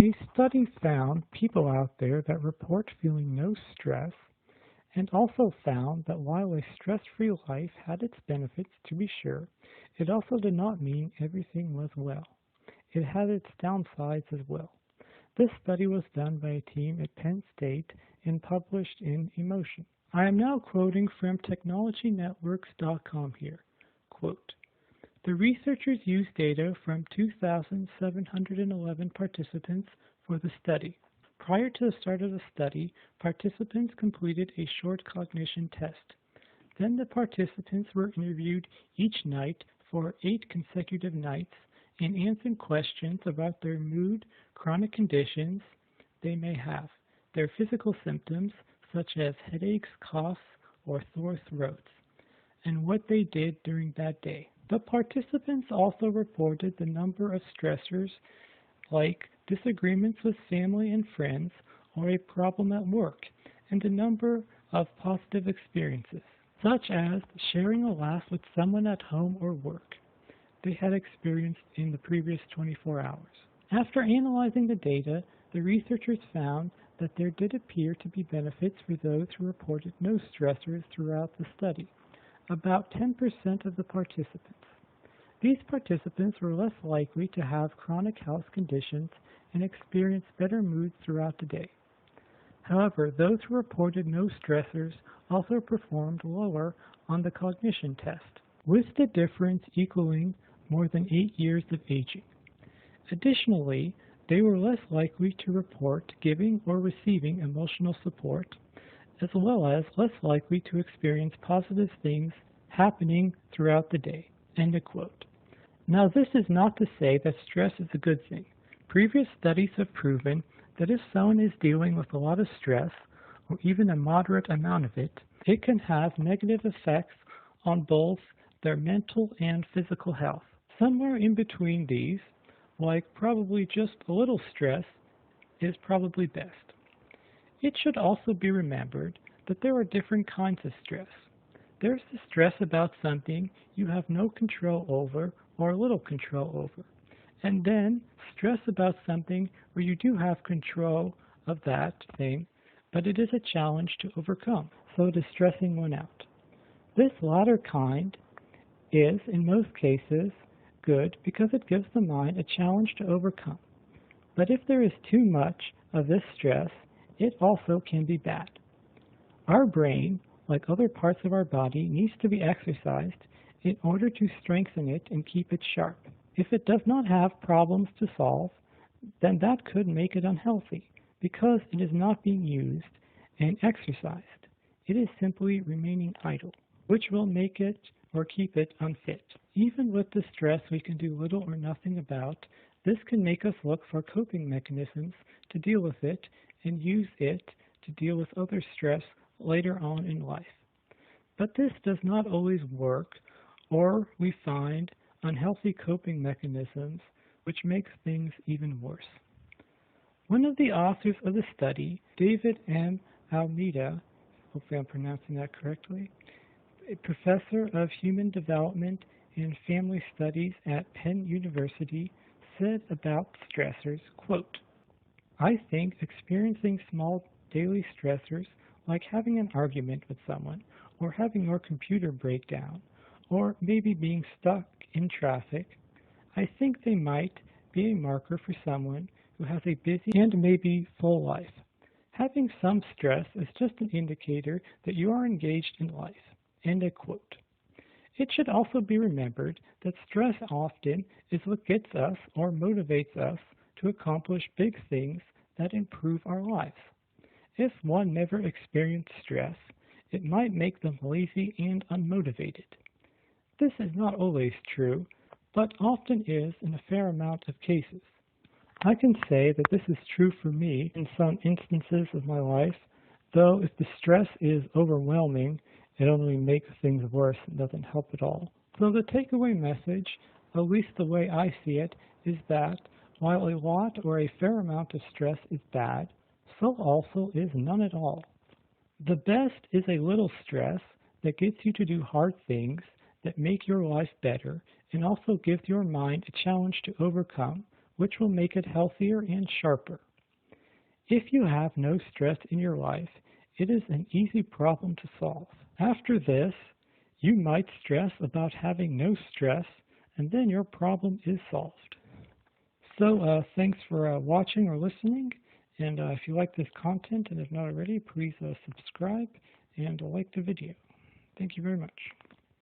A study found people out there that report feeling no stress and also found that while a stress-free life had its benefits, to be sure, it also did not mean everything was well. It had its downsides as well. This study was done by a team at Penn State and published in Emotion. I am now quoting from technologynetworks.com here. Quote, the researchers used data from 2,711 participants for the study. Prior to the start of the study, participants completed a short cognition test. Then the participants were interviewed each night for 8 consecutive nights and answered questions about their mood, chronic conditions they may have, their physical symptoms such as headaches, coughs, or sore throats, and what they did during that day. The participants also reported the number of stressors like disagreements with family and friends or a problem at work, and the number of positive experiences, such as sharing a laugh with someone at home or work they had experienced in the previous 24 hours. After analyzing the data, the researchers found that there did appear to be benefits for those who reported no stressors throughout the study, about 10% of the participants. These participants were less likely to have chronic health conditions and experience better moods throughout the day. However, those who reported no stressors also performed lower on the cognition test, with the difference equaling more than 8 years of aging. Additionally, they were less likely to report giving or receiving emotional support, as well as less likely to experience positive things happening throughout the day. End of quote. Now, this is not to say that stress is a good thing. Previous studies have proven that if someone is dealing with a lot of stress, or even a moderate amount of it, it can have negative effects on both their mental and physical health. Somewhere in between these, like probably just a little stress, is probably best. It should also be remembered that there are different kinds of stress. There's the stress about something you have no control over or little control over, and then stress about something where you do have control of that thing, but it is a challenge to overcome, so it is stressing one out. This latter kind is, in most cases, good because it gives the mind a challenge to overcome. But if there is too much of this stress, it also can be bad. Our brain, like other parts of our body, needs to be exercised in order to strengthen it and keep it sharp. If it does not have problems to solve, then that could make it unhealthy because it is not being used and exercised. It is simply remaining idle, which will make it or keep it unfit. Even with the stress we can do little or nothing about, this can make us look for coping mechanisms to deal with it and use it to deal with other stress later on in life. But this does not always work, or we find unhealthy coping mechanisms which makes things even worse. One of the authors of the study, David M. Almeida, hopefully I'm pronouncing that correctly, a professor of human development and family studies at Penn University, said about stressors, quote, I think experiencing small daily stressors like having an argument with someone or having your computer break down or maybe being stuck in traffic, I think they might be a marker for someone who has a busy and maybe full life. Having some stress is just an indicator that you are engaged in life. End of quote. It should also be remembered that stress often is what gets us or motivates us to accomplish big things that improve our lives. If one never experienced stress, it might make them lazy and unmotivated. This is not always true, but often is in a fair amount of cases. I can say that this is true for me in some instances of my life, though if the stress is overwhelming, it only makes things worse and doesn't help at all. So the takeaway message, at least the way I see it, is that while a lot or a fair amount of stress is bad, so also is none at all. The best is a little stress that gets you to do hard things that make your life better and also gives your mind a challenge to overcome which will make it healthier and sharper. If you have no stress in your life, it is an easy problem to solve. After this, you might stress about having no stress, and then your problem is solved. So thanks for watching or listening, and if you like this content and if not already, please subscribe and like the video. Thank you very much.